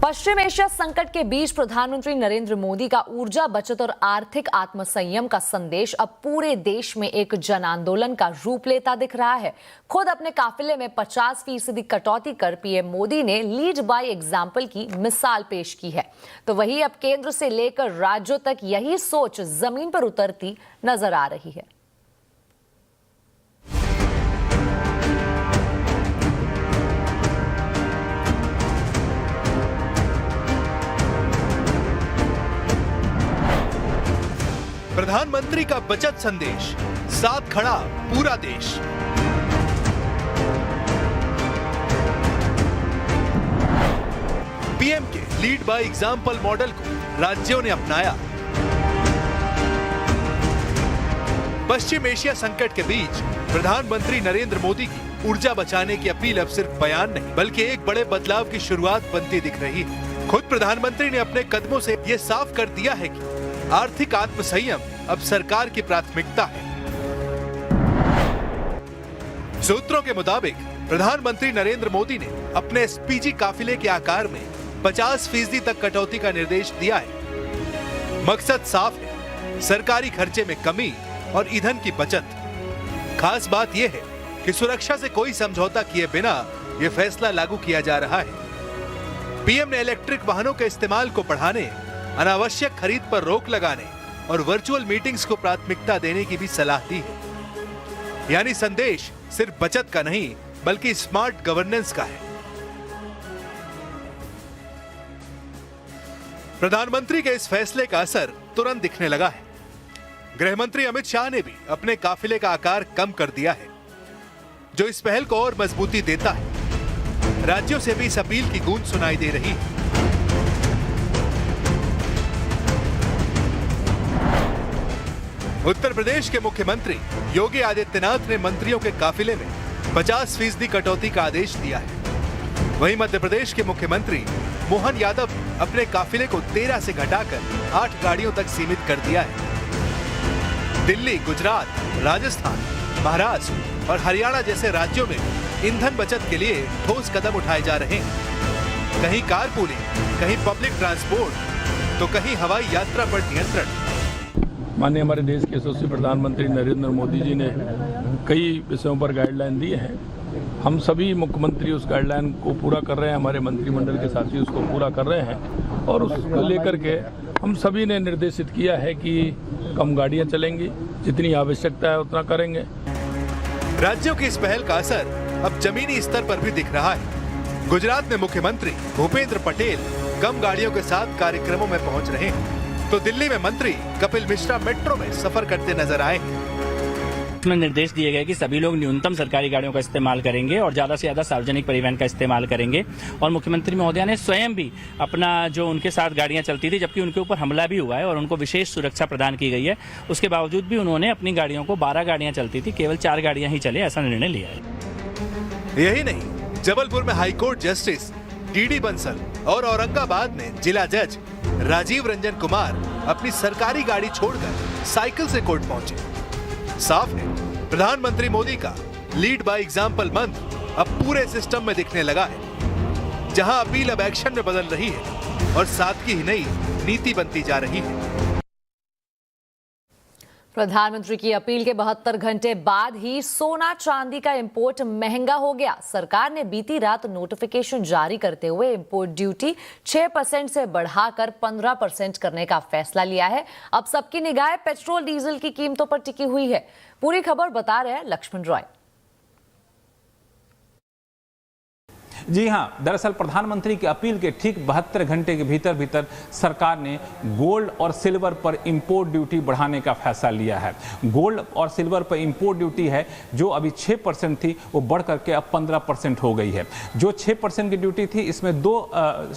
पश्चिम Asia संकट के बीच प्रधानमंत्री नरेंद्र मोदी का ऊर्जा बचत और आर्थिक आत्मसंयम का संदेश अब पूरे देश में एक जन आंदोलन का रूप लेता दिख रहा है। खुद अपने काफिले में 50% कटौती कर पीएम मोदी ने लीड बाय एग्जाम्पल की मिसाल पेश की है। तो वहीं अब केंद्र से लेकर राज्यों तक यही सोच जमीन पर उतरती नजर आ रही है। प्रधानमंत्री का बचत संदेश, साथ खड़ा पूरा देश। पीएम के लीड बाय एग्जाम्पल मॉडल को राज्यों ने अपनाया। पश्चिम एशिया संकट के बीच प्रधानमंत्री नरेंद्र मोदी की ऊर्जा बचाने की अपील अब सिर्फ बयान नहीं बल्कि एक बड़े बदलाव की शुरुआत बनती दिख रही है। खुद प्रधानमंत्री ने अपने कदमों से यह साफ कर दिया है कि आर्थिक आत्मसंयम अब सरकार की प्राथमिकता है। सूत्रों के मुताबिक प्रधानमंत्री नरेंद्र मोदी ने अपने एसपीजी काफिले के आकार में 50% तक कटौती का निर्देश दिया है। मकसद साफ है, सरकारी खर्चे में कमी और ईंधन की बचत। खास बात यह है कि सुरक्षा से कोई समझौता किए बिना यह फैसला लागू किया जा रहा है। पीएम ने इलेक्ट्रिक वाहनों के इस्तेमाल को बढ़ाने, अनावश्यक खरीद पर रोक लगाने और वर्चुअल मीटिंग्स को प्राथमिकता देने की भी सलाह दी है। यानी संदेश सिर्फ बचत का नहीं बल्कि स्मार्ट गवर्नेंस का है। प्रधानमंत्री के इस फैसले का असर तुरंत दिखने लगा है। गृह मंत्री अमित शाह ने भी अपने काफिले का आकार कम कर दिया है, जो इस पहल को और मजबूती देता है। राज्यों से भी इस अपील की गूंज सुनाई दे रही है। उत्तर प्रदेश के मुख्यमंत्री योगी आदित्यनाथ ने मंत्रियों के काफिले में 50% कटौती का आदेश दिया है। वहीं मध्य प्रदेश के मुख्यमंत्री मोहन यादव अपने काफिले को 13 से घटाकर 8 गाड़ियों तक सीमित कर दिया है। दिल्ली, गुजरात, राजस्थान, महाराष्ट्र और हरियाणा जैसे राज्यों में ईंधन बचत के लिए ठोस कदम उठाए जा रहे हैं। कहीं कारपूलिंग, कहीं पब्लिक ट्रांसपोर्ट तो कहीं हवाई यात्रा पर नियंत्रण। माननीय हमारे देश के यशस्वी प्रधानमंत्री नरेंद्र मोदी जी ने कई विषयों पर गाइडलाइन दी है। हम सभी मुख्यमंत्री उस गाइडलाइन को पूरा कर रहे हैं, हमारे मंत्रिमंडल के साथी उसको पूरा कर रहे हैं और उसको लेकर के हम सभी ने निर्देशित किया है कि कम गाड़ियां चलेंगी, जितनी आवश्यकता है उतना करेंगे। राज्यों की इस पहल का असर अब जमीनी स्तर पर भी दिख रहा है। गुजरात में मुख्यमंत्री भूपेंद्र पटेल कम गाड़ियों के साथ कार्यक्रमों में पहुंच रहे हैं, तो दिल्ली में मंत्री कपिल मिश्रा मेट्रो में सफर करते नजर आए। इसमें निर्देश दिए गए कि सभी लोग न्यूनतम सरकारी गाड़ियों का इस्तेमाल करेंगे और ज्यादा से ज्यादा सार्वजनिक परिवहन का इस्तेमाल करेंगे। और मुख्यमंत्री महोदया ने स्वयं भी अपना जो उनके साथ गाड़ियां चलती थी, जबकि उनके ऊपर हमला भी हुआ है और उनको विशेष सुरक्षा प्रदान की गई है, उसके बावजूद भी उन्होंने अपनी गाड़ियों को 12 गाड़ियां चलती थी, केवल 4 गाड़ियां ही चले, ऐसा निर्णय लिया है। यही नहीं, जबलपुर में हाईकोर्ट जस्टिस डीडी बंसल और औरंगाबाद में जिला जज राजीव रंजन कुमार अपनी सरकारी गाड़ी छोड़कर साइकिल से कोर्ट पहुंचे। साफ है, प्रधानमंत्री मोदी का लीड बाय एग्जाम्पल मंत्र अब पूरे सिस्टम में दिखने लगा है, जहां अपील अब एक्शन में बदल रही है और सादगी ही नहीं नीति बनती जा रही है। प्रधानमंत्री की अपील के 72 घंटे बाद ही सोना चांदी का इंपोर्ट महंगा हो गया। सरकार ने बीती रात नोटिफिकेशन जारी करते हुए इंपोर्ट ड्यूटी 6% से बढ़ाकर 15% करने का फैसला लिया है। अब सबकी निगाह पेट्रोल डीजल की कीमतों पर टिकी हुई है। पूरी खबर बता रहे हैं लक्ष्मण रॉय। जी हाँ, दरअसल प्रधानमंत्री की अपील के ठीक 72 घंटे के भीतर सरकार ने गोल्ड और सिल्वर पर इंपोर्ट ड्यूटी बढ़ाने का फैसला लिया है। गोल्ड और सिल्वर पर इंपोर्ट ड्यूटी है जो अभी 6% थी, वो बढ़ करके अब 15% हो गई है। जो 6% की ड्यूटी थी, इसमें 2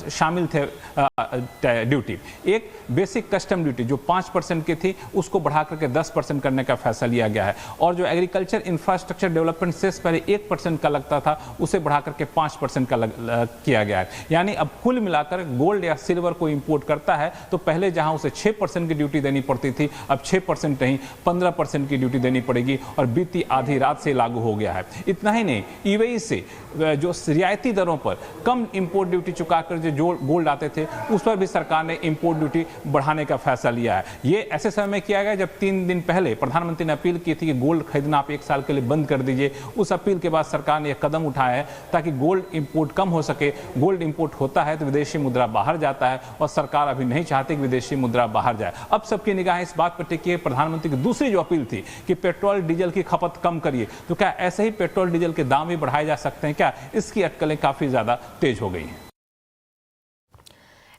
शामिल थे ड्यूटी। एक बेसिक कस्टम ड्यूटी जो 5% की थी, उसको बढ़ा करके 10% करने का फैसला लिया गया है। और जो एग्रीकल्चर इंफ्रास्ट्रक्चर डेवलपमेंट सेस पहले 1% का लगता था, उसे बढ़ा करके 5% 6% का किया गया है। यानी अब कुल मिलाकर गोल्ड या सिल्वर को इंपोर्ट करता है तो पहले जहां उसे 6% की ड्यूटी देनी पड़ती थी, अब 6% नहीं 15% की ड्यूटी देनी पड़ेगी और बीती आधी रात से लागू हो गया है। इतना ही नहीं, यूएई से जो रियायती दरों पर कम इंपोर्ट ड्यूटी चुकाकर जो गोल्ड आते थे उस पर भी सरकार ने इंपोर्ट ड्यूटी बढ़ाने का फैसला लिया है। ये ऐसे समय में किया गया जब 3 दिन पहले प्रधानमंत्री ने अपील की थी कि गोल्ड खरीदना आप 1 साल के लिए बंद कर दीजिए। उस अपील के बाद सरकार ने यह कदम उठाया है ताकि गोल्ड इंपोर्ट कम हो सके। गोल्ड इंपोर्ट होता है तो विदेशी मुद्रा बाहर जाता है और सरकार अभी नहीं चाहती कि विदेशी मुद्रा बाहर जाए। अब सबकी निगाह इस बात पर टिकी है प्रधानमंत्री की दूसरी जो अपील थी कि पेट्रोल डीजल की खपत कम करिए, तो क्या ऐसे ही पेट्रोल डीजल के दाम भी बढ़ाए जा सकते हैं क्या? इसकी अटकलें काफी ज्यादा तेज हो गई हैं।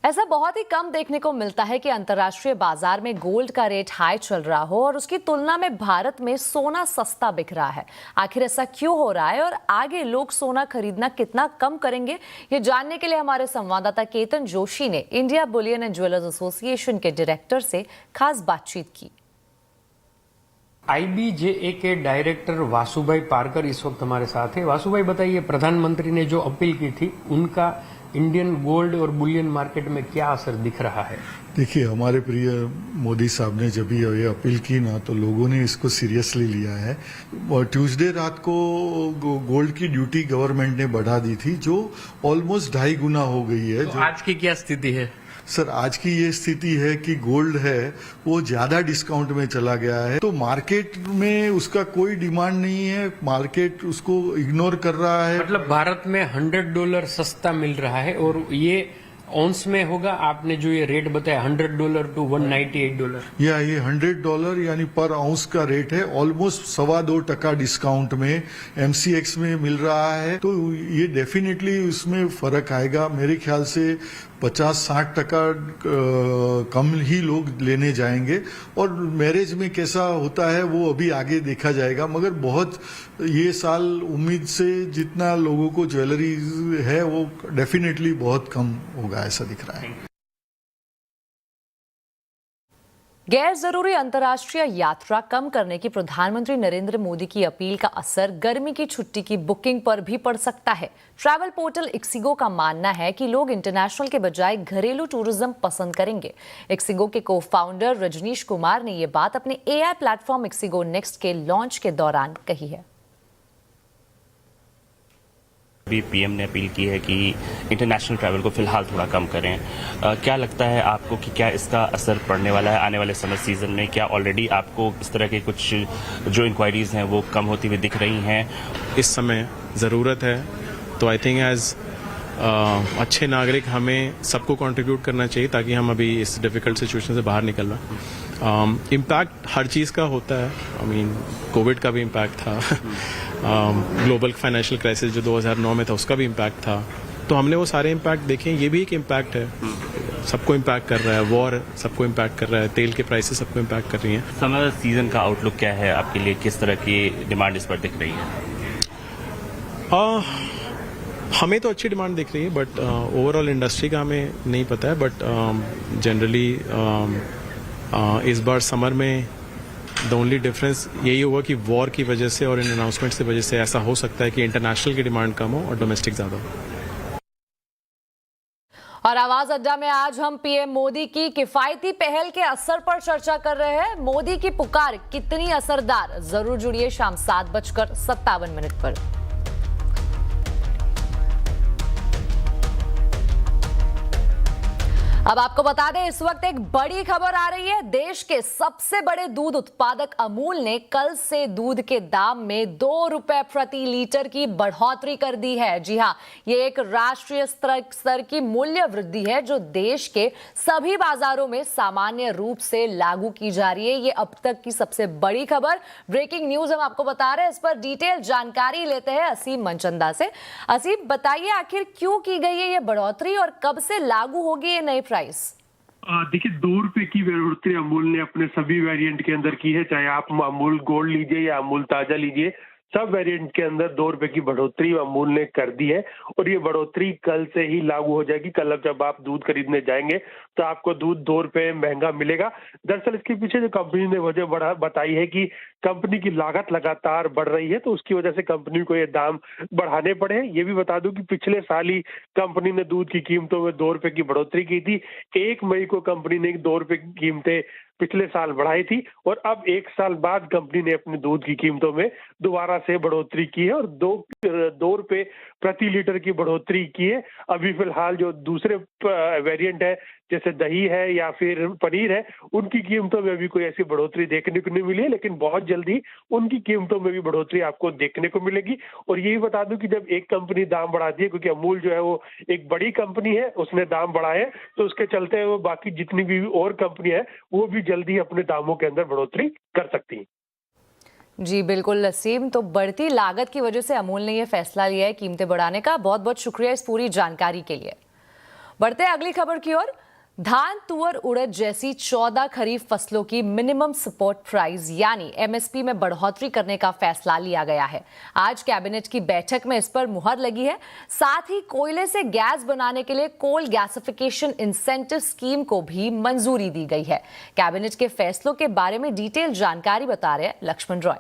ऐसा बहुत ही कम देखने को मिलता है कि अंतर्राष्ट्रीय बाजार में गोल्ड का रेट हाई चल रहा हो और उसकी तुलना में भारत में सोना सस्ता बिक रहा है। आखिर ऐसा क्यों हो रहा है और आगे लोग सोना खरीदना कितना कम करेंगे, ये जानने के लिए हमारे संवाददाता केतन जोशी ने India Boolean and jewellers association के डायरेक्टर से खास बातचीत की। IBJA के डायरेक्टर वासुभाई पारकर इस वक्त हमारे साथ हैं। वासुभाई, बताइए, प्रधानमंत्री ने जो अपील की थी उनका इंडियन गोल्ड और बुलियन मार्केट में क्या असर दिख रहा है? देखिए, हमारे प्रिय मोदी साहब ने जब ये अपील की ना तो लोगों ने इसको सीरियसली लिया है। और ट्यूसडे रात को गोल्ड की ड्यूटी गवर्नमेंट ने बढ़ा दी थी जो ऑलमोस्ट 2.5 गुना हो गई है। तो आज की क्या स्थिति है? सर, आज की ये स्थिति है कि गोल्ड है वो ज्यादा डिस्काउंट में चला गया है, तो मार्केट में उसका कोई डिमांड नहीं है, मार्केट उसको इग्नोर कर रहा है। मतलब भारत में $100 सस्ता मिल रहा है और ये ऑन्स में होगा। आपने जो ये रेट बताया $100 to $198, या ये $100 यानी पर आउंस का रेट है। ऑलमोस्ट 2.25% डिस्काउंट में MCX में मिल रहा है, तो ये डेफिनेटली उसमें फर्क आएगा। मेरे ख्याल से 50-60% कम ही लोग लेने जाएंगे और मैरिज में कैसा होता है वो अभी आगे देखा जाएगा। मगर बहुत ये साल उम्मीद से जितना लोगों को ज्वेलरी है वो डेफिनेटली बहुत कम होगा, ऐसा दिख रहा है। गैर जरूरी अंतर्राष्ट्रीय यात्रा कम करने की प्रधानमंत्री नरेंद्र मोदी की अपील का असर गर्मी की छुट्टी की बुकिंग पर भी पड़ सकता है। ट्रैवल पोर्टल इक्सिगो का मानना है कि लोग इंटरनेशनल के बजाय घरेलू टूरिज्म पसंद करेंगे। इक्सिगो के को फाउंडर रजनीश कुमार ने ये बात अपने AI प्लेटफॉर्म इक्सिगो नेक्स्ट के लॉन्च के दौरान कही है। अभी PM ने अपील की है कि इंटरनेशनल ट्रैवल को फिलहाल थोड़ा कम करें। क्या लगता है आपको कि क्या इसका असर पड़ने वाला है आने वाले समर सीजन में? क्या ऑलरेडी आपको इस तरह के कुछ जो इंक्वायरीज हैं वो कम होती हुई दिख रही हैं? इस समय ज़रूरत है, तो आई थिंक एज अच्छे नागरिक हमें सबको कंट्रीब्यूट करना चाहिए ताकि हम अभी इस डिफ़िकल्ट सिचुएशन से बाहर निकल पाएं। इम्पैक्ट हर चीज़ का होता है। आई मीन कोविड का भी इम्पैक्ट था, ग्लोबल फाइनेंशियल क्राइसिस जो 2009 में था उसका भी इम्पैक्ट था, तो हमने वो सारे इम्पैक्ट देखे। ये भी एक इम्पैक्ट है, सबको इम्पैक्ट कर रहा है। वॉर सबको इम्पैक्ट कर रहा है, तेल के प्राइसेस सबको इम्पैक्ट कर रही हैं। समर सीजन का आउटलुक क्या है आपके लिए? किस तरह की डिमांड इस पर दिख रही है? हमें तो अच्छी डिमांड दिख रही है, बट ओवरऑल इंडस्ट्री का हमें नहीं पता है। बट जनरली इस बार समर में द ओनली डिफरेंस यही होगा कि वॉर की वजह से और इन अनाउंसमेंट्स की वजह से ऐसा हो सकता है कि इंटरनेशनल की डिमांड कम हो और डोमेस्टिक ज़्यादा हो। और आवाज अड्डा में आज हम PM मोदी की किफायती पहल के असर पर चर्चा कर रहे हैं। मोदी की पुकार कितनी असरदार? जरूर जुड़िए शाम 7:57 पर। अब आपको बता दें, इस वक्त एक बड़ी खबर आ रही है। देश के सबसे बड़े दूध उत्पादक अमूल ने कल से दूध के दाम में 2 रुपए प्रति लीटर की बढ़ोतरी कर दी है। जी हां, ये एक राष्ट्रीय स्तर की मूल्य वृद्धि है जो देश के सभी बाजारों में सामान्य रूप से लागू की जा रही है। ये अब तक की सबसे बड़ी खबर, ब्रेकिंग न्यूज हम आपको बता रहे हैं। इस पर डिटेल जानकारी लेते हैं असीम मनचंदा से। असीम, बताइए आखिर क्यों की गई है ये बढ़ोतरी और कब से लागू होगी ये नई? देखिए, 2 रुपए की बढ़ोतरी अमूल ने अपने सभी वेरिएंट के अंदर की है। चाहे आप अमूल गोल्ड लीजिए या अमूल ताजा लीजिए, सब वेरिएंट के अंदर 2 रुपए की बढ़ोतरी अमूल ने कर दी है और ये बढ़ोतरी कल से ही लागू हो जाएगी। कल अब जब आप दूध खरीदने जाएंगे तो आपको दूध 2 रुपए महंगा मिलेगा। दरअसल इसके पीछे जो कंपनी ने वजह बताई है कि कंपनी की लागत लगातार बढ़ रही है, तो उसकी वजह से कंपनी को ये दाम बढ़ाने पड़े हैं। ये भी बता दूं कि पिछले साल ही कंपनी ने दूध की कीमतों में 2 रुपए की बढ़ोतरी की थी। 1 मई को कंपनी ने 2 रुपए की कीमतें पिछले साल बढ़ाई थी और अब 1 साल बाद कंपनी ने अपनी दूध की कीमतों में दोबारा से बढ़ोतरी की है और 2 रुपए प्रति लीटर की बढ़ोतरी की है। अभी फिलहाल जो दूसरे वेरिएंट है जैसे दही है या फिर पनीर है, उनकी कीमतों में भी कोई ऐसी बढ़ोतरी देखने को नहीं मिली है, लेकिन बहुत जल्दी उनकी कीमतों में भी बढ़ोतरी आपको देखने को मिलेगी। और यही बता दूं कि जब एक कंपनी दाम बढ़ाती है, क्योंकि अमूल जो है वो एक बड़ी कंपनी है, उसने दाम बढ़ाए, तो उसके चलते वो बाकी जितनी भी और कंपनी है वो भी जल्दी अपने दामों के अंदर बढ़ोतरी कर सकती है। जी बिल्कुल नसीम, तो बढ़ती लागत की वजह से अमूल ने यह फैसला लिया है कीमतें बढ़ाने का। बहुत बहुत शुक्रिया इस पूरी जानकारी के लिए। बढ़ते हैं अगली खबर की ओर। धान, तुअर, उड़द जैसी 14 खरीफ फसलों की मिनिमम सपोर्ट प्राइस यानी एमएसपी में बढ़ोतरी करने का फैसला लिया गया है। आज कैबिनेट की बैठक में इस पर मुहर लगी है। साथ ही कोयले से गैस बनाने के लिए कोल गैसिफिकेशन इंसेंटिव स्कीम को भी मंजूरी दी गई है। कैबिनेट के फैसलों के बारे में डिटेल जानकारी बता रहे हैं लक्ष्मण रॉय।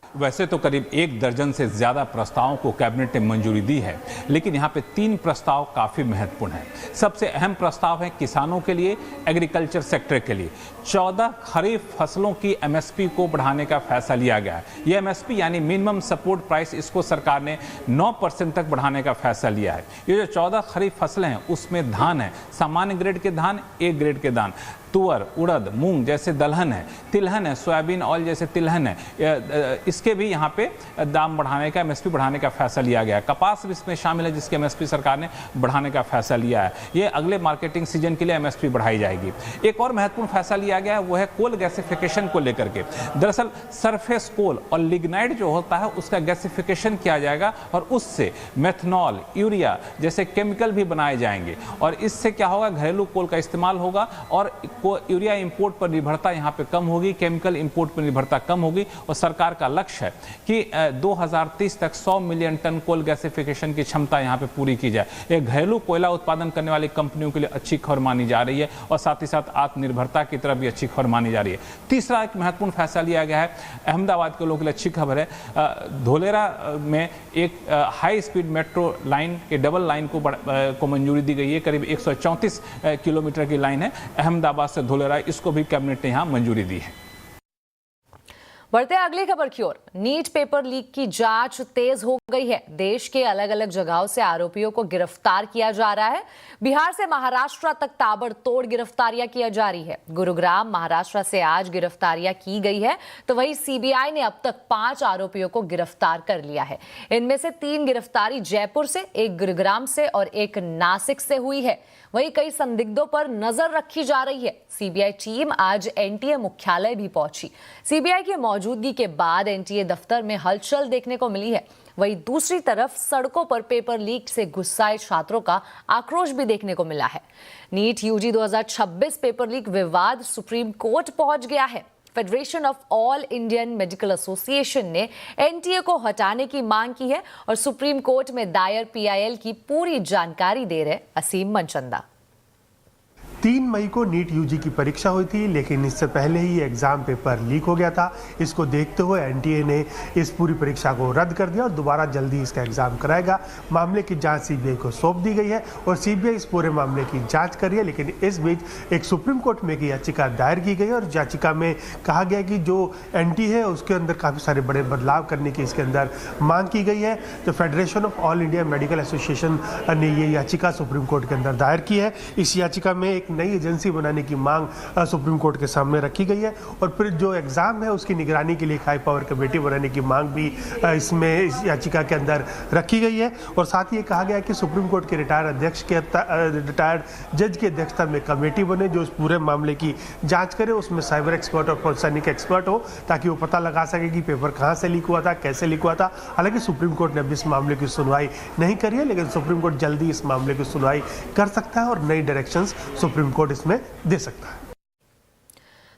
वैसे तो करीब 1 दर्जन से ज़्यादा प्रस्तावों को कैबिनेट ने मंजूरी दी है, लेकिन यहाँ पे 3 प्रस्ताव काफ़ी महत्वपूर्ण हैं। सबसे अहम प्रस्ताव है किसानों के लिए, एग्रीकल्चर सेक्टर के लिए 14 खरीफ फसलों की एमएसपी को बढ़ाने का फैसला लिया गया है। ये एमएसपी यानी मिनिमम सपोर्ट प्राइस, इसको सरकार ने 9% तक बढ़ाने का फैसला लिया है। ये जो 14 खरीफ फसलें हैं उसमें धान है, सामान्य ग्रेड के धान, ए ग्रेड के धान, तुअर, उड़द, मूंग जैसे दलहन है, तिलहन है, सोयाबीन ऑयल जैसे तिलहन है, इसके भी यहाँ पे दाम बढ़ाने का, एमएसपी बढ़ाने का फैसला लिया गया है। कपास भी इसमें शामिल है जिसके एमएसपी सरकार ने बढ़ाने का फैसला लिया है। ये अगले मार्केटिंग सीजन के लिए एमएसपी बढ़ाई जाएगी। एक और महत्वपूर्ण फैसला लिया गया है वो है कोल गैसिफिकेशन को लेकर के। दरअसल सरफेस कोल और लिग्नाइट जो होता है उसका गैसिफिकेशन किया जाएगा और उससे मेथनॉल, यूरिया जैसे केमिकल भी बनाए जाएंगे और इससे क्या होगा, घरेलू कोल का इस्तेमाल होगा और यूरिया इंपोर्ट पर निर्भरता यहाँ पे कम होगी, केमिकल इंपोर्ट पर निर्भरता कम होगी। और सरकार का लक्ष्य है कि 2030 तक 100 मिलियन टन कोल गैसिफिकेशन की क्षमता यहाँ पे पूरी की जाए। ये घरेलू कोयला उत्पादन करने वाली कंपनियों के लिए अच्छी खबर मानी जा रही है और साथ ही साथ आत्मनिर्भरता की तरफ भी अच्छी खबर मानी जा रही है। तीसरा एक महत्वपूर्ण फैसला लिया गया है, अहमदाबाद के लोगों के लिए अच्छी खबर है। धोलेरा में एक हाई स्पीड मेट्रो लाइन के डबल लाइन को मंजूरी दी गई है। करीब 134 किलोमीटर की लाइन है अहमदाबाद से धोलेरा, इसको भी कैबिनेट ने यहां मंजूरी दी है। बढ़ते अगली खबर की ओर। नीट पेपर लीक की जांच तेज हो गई है। देश के अलग अलग जगहों से आरोपियों को गिरफ्तार किया जा रहा है। बिहार से महाराष्ट्र तक ताबड़तोड़ गिरफ्तारियां की जा रही है। गुरुग्राम, महाराष्ट्र से आज गिरफ्तारियां की गई है, तो वहीं सीबीआई ने अब तक 5 आरोपियों को गिरफ्तार कर लिया है। इनमें से 3 गिरफ्तारी जयपुर से, 1 गुरुग्राम से और 1 नासिक से हुई है। वहीं कई संदिग्धों पर नजर रखी जा रही है। सीबीआई टीम आज एनटीए मुख्यालय भी पहुंची। सीबीआई की मौजूदगी के बाद एनटीए दफ्तर में हलचल देखने को मिली है। वहीं दूसरी तरफ सड़कों पर पेपर लीक से गुस्साए छात्रों का आक्रोश भी देखने को मिला है। नीट यूजी 2026 पेपर लीक विवाद सुप्रीम कोर्ट पहुंच गया है। Federation of all Indian medical association ने एनटीए को हटाने की मांग की है और सुप्रीम कोर्ट में दायर पीआईएल की पूरी जानकारी दे रहे असीम मनचंदा। 3 मई को नीट यूजी की परीक्षा हुई थी, लेकिन इससे पहले ही एग्जाम पेपर लीक हो गया था। इसको देखते हुए एनटीए ने इस पूरी परीक्षा को रद्द कर दिया और दोबारा जल्दी इसका एग्जाम कराएगा। मामले की जांच सीबीआई को सौंप दी गई है और सीबीआई इस पूरे मामले की जांच कर रही है। लेकिन इस बीच एक सुप्रीम कोर्ट में एक याचिका दायर की गई और याचिका में कहा गया कि जो एनटीए है उसके अंदर काफ़ी सारे बड़े बदलाव करने की इसके अंदर मांग की गई है। तो federation of all India medical association ने ये याचिका सुप्रीम कोर्ट के अंदर दायर की है। इस याचिका में एक नई एजेंसी बनाने की मांग सुप्रीम कोर्ट के सामने रखी गई है और फिर जो एग्जाम है उसकी निगरानी के लिए एक हाई पावर कमेटी बनाने की मांग भी इसमें इस याचिका के अंदर रखी गई है। और साथ ही ये कहा गया कि सुप्रीम कोर्ट के रिटायर्ड जज की अध्यक्षता में कमेटी बने जो इस पूरे मामले की जांच करे। उसमें साइबर एक्सपर्ट और फोरेंसिक एक्सपर्ट हो ताकि वो पता लगा सके कि पेपर कहाँ से लीक हुआ था, कैसे लीक हुआ था। हालांकि सुप्रीम कोर्ट ने अभी इस मामले की सुनवाई नहीं करी है, लेकिन सुप्रीम कोर्ट जल्दी इस मामले की सुनवाई कर सकता है और नई डायरेक्शंस सुप्रीम कोर्ट इसमें दे सकता है।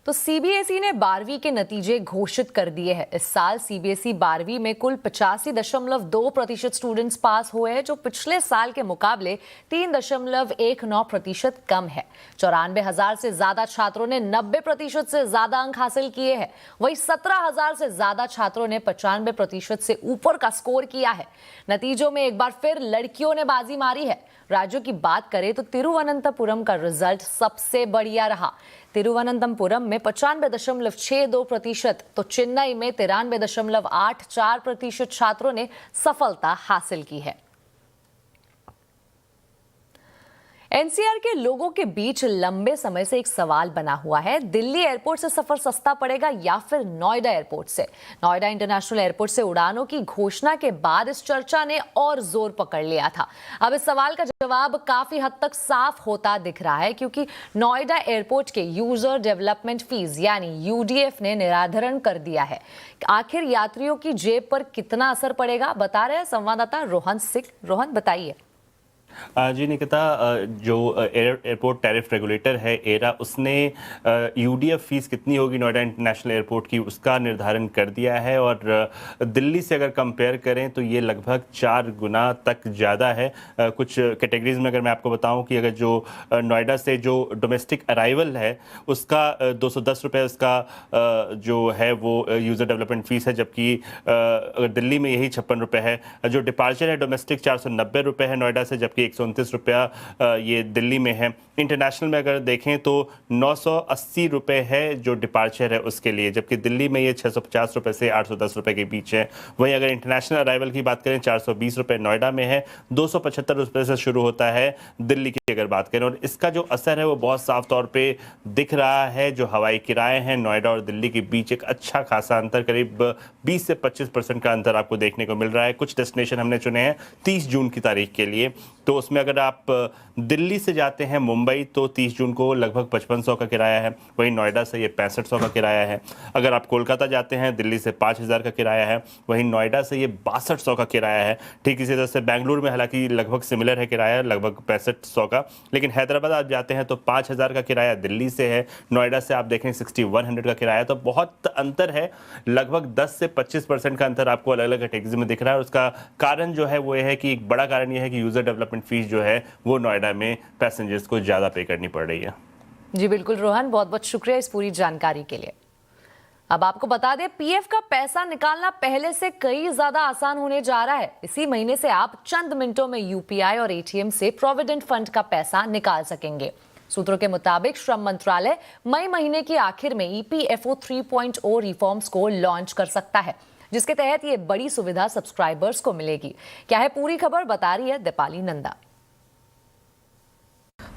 तो सीबीएसई ने 12वीं के नतीजे घोषित कर दिए हैं। इस साल सीबीएसई 12वीं में कुल 85.2% स्टूडेंट्स पास हुए हैं, जो पिछले साल के मुकाबले 3.19% कम है। 94,000 से ज्यादा छात्रों ने 90% से ज्यादा अंक हासिल किए हैं। वहीं 17,000 से ज्यादा छात्रों ने 95% से ऊपर का स्कोर किया है। नतीजों में एक बार फिर लड़कियों ने बाजी मारी है। राज्यों की बात करें तो तिरुवनंतपुरम का रिजल्ट सबसे बढ़िया रहा। तिरुवनंतपुरम में 95.62%, तो चेन्नई में 93.84% छात्रों ने सफलता हासिल की है। एनसीआर के लोगों के बीच लंबे समय से एक सवाल बना हुआ है, दिल्ली एयरपोर्ट से सफर सस्ता पड़ेगा या फिर नोएडा एयरपोर्ट से। नोएडा इंटरनेशनल एयरपोर्ट से उड़ानों की घोषणा के बाद इस चर्चा ने और जोर पकड़ लिया था। अब इस सवाल का जवाब काफी हद तक साफ होता दिख रहा है, क्योंकि नोएडा एयरपोर्ट के यूजर डेवलपमेंट फीस यानी यूडीएफ ने निराधरण कर दिया है। आखिर यात्रियों की जेब पर कितना असर पड़ेगा, बता रहे हैं संवाददाता रोहन सिंह। रोहन, बताइए। जी निकिता, जो एयरपोर्ट टैरिफ रेगुलेटर है एरा, उसने यूडीएफ फीस कितनी होगी नोएडा इंटरनेशनल एयरपोर्ट की उसका निर्धारण कर दिया है। और दिल्ली से अगर कंपेयर करें तो ये लगभग 4 गुना तक ज़्यादा है। कुछ कैटेगरीज में अगर मैं आपको बताऊं कि अगर जो नोएडा से जो डोमेस्टिक अराइवल है उसका 210 रुपये उसका जो है वो यूज़र डेवलपमेंट फ़ीस है, जबकि अगर दिल्ली में यही 56 रुपये है। जो डिपार्चर है डोमेस्टिक 490 रुपये है नोएडा से, जबकि 129 रुपया ये दिल्ली में है। इंटरनेशनल में अगर देखें तो 980 रुपये है जो डिपार्चर है उसके लिए, जबकि दिल्ली में ये 650 रुपये से 810 रुपये के बीच है। वहीं अगर इंटरनेशनल अराइवल की बात करें 420 रुपये नोएडा में है, 275 रुपये से शुरू होता है दिल्ली की अगर बात करें। और इसका जो असर है वो बहुत साफ तौर पे दिख रहा है। जो हवाई किराए हैं नोएडा और दिल्ली के बीच एक अच्छा खासा अंतर, करीब 20 से 25% का अंतर आपको देखने को मिल रहा है। कुछ डेस्टिनेशन हमने चुने हैं 30 जून की तारीख के लिए, तो उसमें अगर आप दिल्ली से जाते हैं मुंबई तो 30 जून को लगभग 5500 का किराया है। वहीं नोएडा से ये 6500 का किराया है। अगर आप कोलकाता जाते हैं दिल्ली से 5000 का किराया है, वहीं नोएडा से ये 6200 का किराया है। ठीक इसी तरह से बेंगलुरु में हालांकि लगभग सिमिलर है किराया, लगभग 6500 का। लेकिन हैदराबाद आप जाते हैं तो 5000 का किराया दिल्ली से है। नोएडा से आप देखें 6100 का किराया। तो बहुत अंतर है, लगभग 10 से 25% का अंतर आपको अलग अलग कैटेगरीज में दिख रहा है। और उसका कारण जो है वो ये है कि एक बड़ा कारण ये है कि यूजर डेवलपमेंट फीस जो है वो नोएडा में पैसेंजर्स को ज्यादा पे करनी पड़ रही है। जी बिल्कुल रोहन, बहुत बहुत शुक्रिया इस पूरी जानकारी के लिए। अब आपको बता दें, पीएफ का पैसा निकालना पहले से कई ज्यादा आसान होने जा रहा है। इसी महीने से आप चंद मिनटों में यूपीआई और एटीएम से प्रोविडेंट फंड का पैसा निकाल सकेंगे। सूत्रों के मुताबिक श्रम मंत्रालय मई महीने के आखिर में ईपीएफओ 3.0 रिफॉर्म्स को लॉन्च कर सकता है, जिसके तहत ये बड़ी सुविधा सब्सक्राइबर्स को मिलेगी। क्या है पूरी खबर, बता रही है दीपाली नंदा।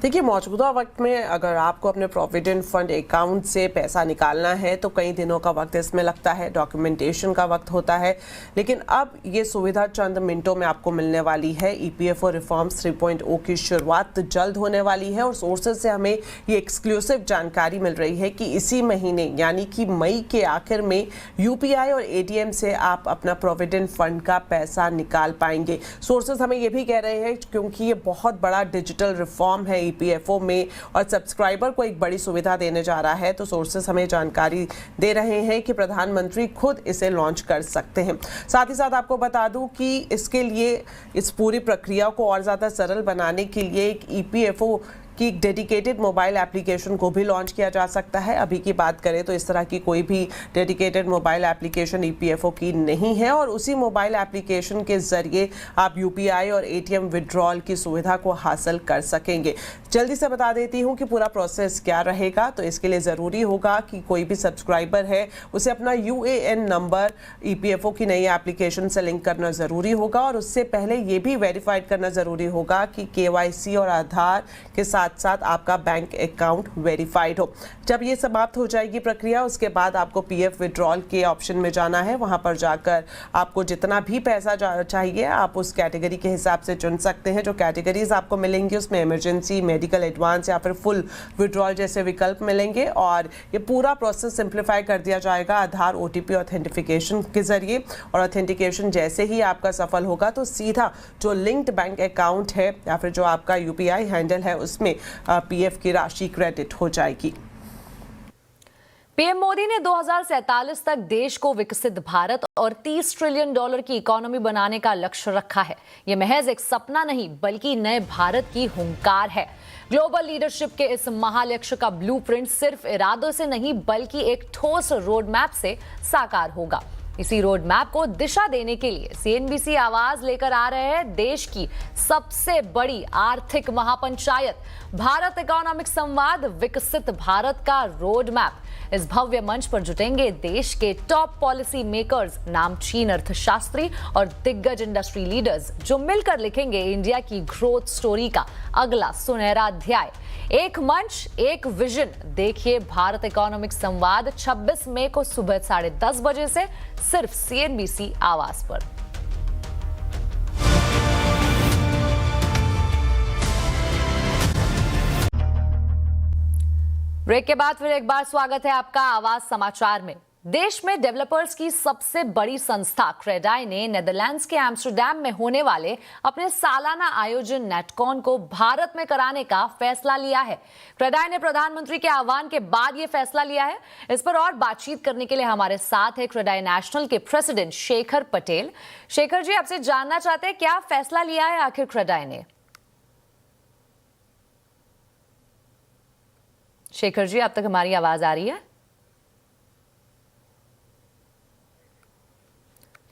देखिए, मौजूदा वक्त में अगर आपको अपने प्रोविडेंट फंड अकाउंट से पैसा निकालना है तो कई दिनों का वक्त इसमें लगता है, डॉक्यूमेंटेशन का वक्त होता है। लेकिन अब ये सुविधा चंद मिनटों में आपको मिलने वाली है। ईपीएफओ रिफॉर्म्स 3.0 की शुरुआत जल्द होने वाली है और सोर्सेज से हमें ये एक्सक्लूसिव जानकारी मिल रही है कि इसी महीने यानी कि मई के आखिर में यूपीआई और एटीएम से आप अपना प्रोविडेंट फंड का पैसा निकाल पाएंगे। सोर्सेज हमें ये भी कह रहे हैं क्योंकि ये बहुत बड़ा डिजिटल रिफॉर्म है ईपीएफओ में और सब्सक्राइबर को एक बड़ी सुविधा देने जा रहा है, तो सोर्सेस हमें जानकारी दे रहे हैं कि प्रधानमंत्री खुद इसे लॉन्च कर सकते हैं। साथ ही साथ आपको बता दूं कि इसके लिए, इस पूरी प्रक्रिया को और ज़्यादा सरल बनाने के लिए एक ईपीएफओ कि एक डेडिकेटेड मोबाइल एप्लीकेशन को भी लॉन्च किया जा सकता है। अभी की बात करें तो इस तरह की कोई भी डेडिकेटेड मोबाइल एप्लीकेशन ईपीएफओ की नहीं है और उसी मोबाइल एप्लीकेशन के जरिए आप यूपीआई और एटीएम विड्रॉल की सुविधा को हासिल कर सकेंगे। जल्दी से बता देती हूँ कि पूरा प्रोसेस क्या रहेगा। तो इसके लिए ज़रूरी होगा कि कोई भी सब्सक्राइबर है उसे अपना यूएएन नंबर ईपीएफओ की नई एप्लीकेशन से लिंक करना ज़रूरी होगा और उससे पहले ये भी वेरीफाइड करना ज़रूरी होगा कि केवाईसी और आधार के साथ साथ आपका बैंक अकाउंट वेरीफाइड हो। जब ये समाप्त हो जाएगी प्रक्रिया, उसके बाद आपको पीएफ विड्रॉल के ऑप्शन में जाना है। वहां पर जाकर आपको जितना भी पैसा चाहिए आप उस कैटेगरी के हिसाब से चुन सकते हैं। जो कैटेगरीज आपको मिलेंगी उसमें इमरजेंसी, मेडिकल, एडवांस या फिर फुल विड्रॉल जैसे विकल्प मिलेंगे और ये पूरा प्रोसेस सिंप्लीफाई कर दिया जाएगा आधार ओटीपी ऑथेंटिफिकेशन के जरिए। और ऑथेंटिकेशन जैसे ही आपका सफल होगा तो सीधा जो लिंक्ड बैंक अकाउंट है या फिर जो आपका यूपीआई हैंडल है उसमें पीएफ की राशि क्रेडिट हो जाएगी। पीएम मोदी ने 2047 तक देश को विकसित भारत और $30 ट्रिलियन की इकोनॉमी बनाने का लक्ष्य रखा है। यह महज एक सपना नहीं बल्कि नए भारत की हुंकार है। ग्लोबल लीडरशिप के इस महालक्ष्य का ब्लूप्रिंट सिर्फ इरादों से नहीं बल्कि एक ठोस रोड मैप से साकार होगा। इसी रोड मैप को दिशा देने के लिए सीएनबीसी आवाज लेकर आ रहे हैं देश की सबसे बड़ी आर्थिक महापंचायत भारत इकोनॉमिक संवाद विकसित भारत का रोड मैप। इस भव्य मंच पर जुटेंगे देश के टॉप पॉलिसी मेकर्स, नामचीन अर्थशास्त्री और दिग्गज इंडस्ट्री लीडर्स, जो मिलकर लिखेंगे इंडिया की ग्रोथ स्टोरी का अगला सुनहरा अध्याय। एक मंच, एक विजन। देखिए भारत इकोनॉमिक संवाद 26 मई को सुबह 10:30 बजे से सिर्फ सीएनबीसी आवाज पर। ब्रेक के बाद फिर एक बार स्वागत है आपका आवाज समाचार में। देश में डेवलपर्स की सबसे बड़ी संस्था क्रेडाई ने नेदरलैंड्स के एम्स्टरडैम में होने वाले अपने सालाना आयोजन नेटकॉन को भारत में कराने का फैसला लिया है। क्रेडाई ने प्रधानमंत्री के आह्वान के बाद यह फैसला लिया है। इस पर और बातचीत करने के लिए हमारे साथ है क्रेडाई नेशनल के प्रेसिडेंट शेखर पटेल। शेखर जी, आपसे जानना चाहते हैं क्या फैसला लिया है आखिर क्रेडाई ने? शेखर जी, अब तक हमारी आवाज आ रही है?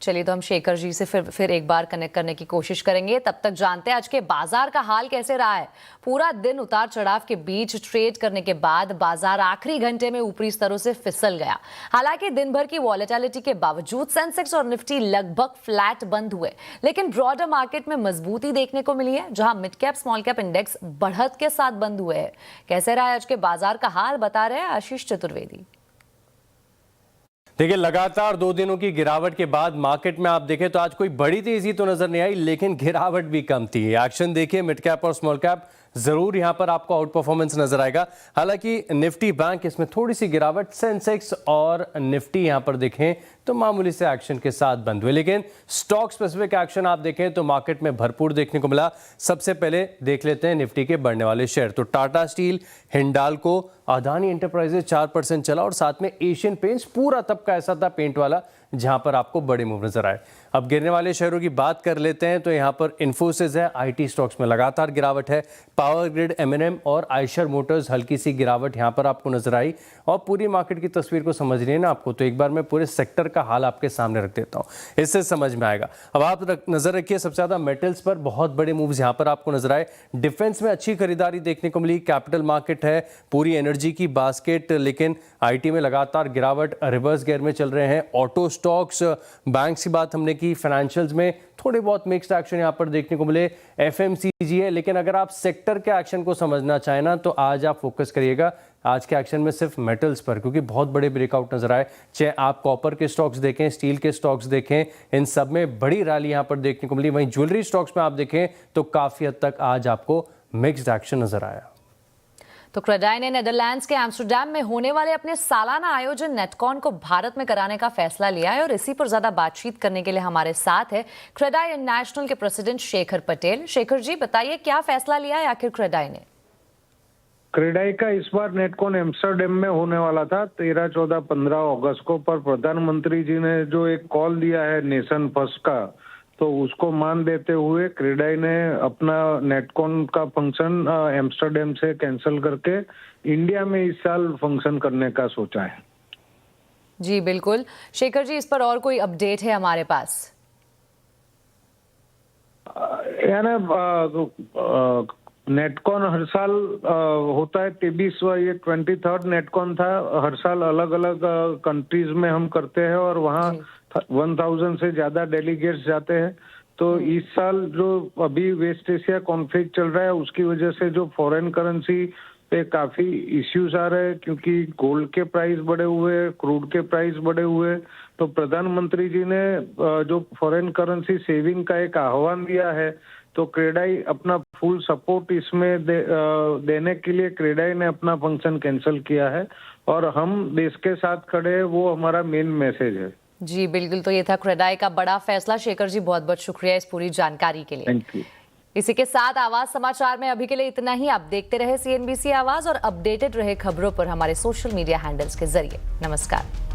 चलिए, तो हम शेखर जी से फिर एक बार कनेक्ट करने की कोशिश करेंगे। तब तक जानते हैं आज के बाजार का हाल कैसे रहा है। पूरा दिन उतार चढ़ाव के बीच ट्रेड करने के बाद बाजार आखिरी घंटे में ऊपरी स्तरों से फिसल गया। हालांकि दिन भर की वॉलेटिलिटी के बावजूद सेंसेक्स और निफ्टी लगभग फ्लैट बंद हुए, लेकिन ब्रॉडर मार्केट में मजबूती देखने को मिली है, जहां mid cap small cap index बढ़त के साथ बंद हुए हैं। कैसे रहा है आज के बाजार का हाल, बता रहे हैं आशीष चतुर्वेदी। देखिए, लगातार 2 दिनों की गिरावट के बाद मार्केट में आप देखें तो आज कोई बड़ी तेजी तो नजर नहीं आई, लेकिन गिरावट भी कम थी। एक्शन देखिए, मिड कैप और स्मॉल कैप जरूर यहां पर आपको आउट परफॉर्मेंस नजर आएगा। हालांकि निफ्टी बैंक इसमें थोड़ी सी गिरावट, सेंसेक्स और निफ्टी यहां पर देखें तो मामूली से एक्शन के साथ बंद हुए, लेकिन स्टॉक स्पेसिफिक एक्शन आप देखें तो मार्केट में भरपूर देखने को मिला। सबसे पहले देख लेते हैं निफ्टी के बढ़ने वाले शेयर। तो टाटा स्टील, हिंडाल्को, अदानी एंटरप्राइजेज 4% चला और साथ में एशियन पेंट्स, पूरा तबका ऐसा था पेंट वाला जहां पर आपको बड़े मूव नजर आए। अब गिरने वाले शेयरों की बात कर लेते हैं तो यहां पर इन्फोसिस है, आईटी स्टॉक्स में लगातार गिरावट है। पावर ग्रिड, एमएनएम और आयशर मोटर्स हल्की सी गिरावट यहां पर आपको नजर आई। और पूरी मार्केट की तस्वीर को समझनी है ना आपको, तो एक बार मैं पूरे सेक्टर का हाल आपके सामने रख देता हूं, इससे समझ में आएगा। अब आप नजर रखिए सबसे ज्यादा मेटल्स पर, बहुत बड़े मूव्स यहां पर आपको नजर आए। डिफेंस में अच्छी खरीदारी देखने को मिली, कैपिटल मार्केट है, पूरी एनर्जी की बास्केट, लेकिन आईटी में लगातार गिरावट, रिवर्स गियर में चल रहे हैं। ऑटो स्टॉक्स, बैंक्स की बात हमने की, फाइनेंशियल्स में थोड़े बहुत मिक्स्ड एक्शन यहां पर देखने को मिले। एफएमसीजी है, लेकिन अगर आप सेक्टर के एक्शन को समझना चाहें ना तो आज आप फोकस करिएगा आज के एक्शन में सिर्फ मेटल्स पर, क्योंकि बहुत बड़े ब्रेकआउट नजर आए। चाहे आप कॉपर के स्टॉक्स देखें, स्टील के स्टॉक्स देखें, इन सब में बड़ी रैली यहां पर देखने को मिली। वहीं ज्वेलरी स्टॉक्स में आप देखें तो काफी हद तक आज आपको मिक्स्ड एक्शन नजर आया। तो क्रेडाई ने नेदरलैंड्स के एम्स्टरडैम में होने वाले अपने सालाना आयोजन नेटकॉन को भारत में कराने का फैसला लिया है और इसी पर ज्यादा बातचीत करने के लिए हमारे साथ है क्रेडाई इंटरनेशनल के प्रेसिडेंट शेखर पटेल। शेखर जी, बताइए क्या फैसला लिया है आखिर क्रेडाई ने? क्रेडाई का इस बार नेटकॉन एम्स्टरडैम में होने वाला था 13, 14, 15 अगस्त को, पर प्रधानमंत्री जी ने जो एक कॉल दिया है नेशन फर्स्ट का, तो उसको मान देते हुए क्रेडाई ने अपना नेटकॉन का फंक्शन एम्स्टरडैम से कैंसिल करके इंडिया में इस साल फंक्शन करने का सोचा है। जी बिल्कुल। शेखर जी, इस पर और कोई अपडेट है हमारे पास? नेटकॉन हर साल होता है 23वां, ये 23rd नेटकॉन था। हर साल अलग अलग कंट्रीज में हम करते हैं और वहाँ 1000 से ज्यादा डेलीगेट्स जाते हैं। तो इस साल जो अभी वेस्ट एशिया कॉन्फ्लिक्ट चल रहा है उसकी वजह से जो फॉरेन करेंसी पे काफी इश्यूज आ रहे हैं, क्योंकि गोल्ड के प्राइस बढ़े हुए, क्रूड के प्राइस बढ़े हुए। तो प्रधानमंत्री जी ने जो फॉरेन करेंसी सेविंग का एक आह्वान दिया है, तो क्रेडाई अपना फुल सपोर्ट इसमें देने के लिए क्रेडाई ने अपना फंक्शन कैंसिल किया है और हम देश के साथ खड़े हैं, वो हमारा मेन मैसेज है। जी बिल्कुल, तो ये था क्रेडाई का बड़ा फैसला। शेखर जी, बहुत बहुत शुक्रिया इस पूरी जानकारी के लिए। Thank you. इसी के साथ आवाज समाचार में अभी के लिए इतना ही। आप देखते रहे CNBC आवाज और अपडेटेड रहे खबरों पर हमारे सोशल मीडिया हैंडल्स के जरिए। नमस्कार।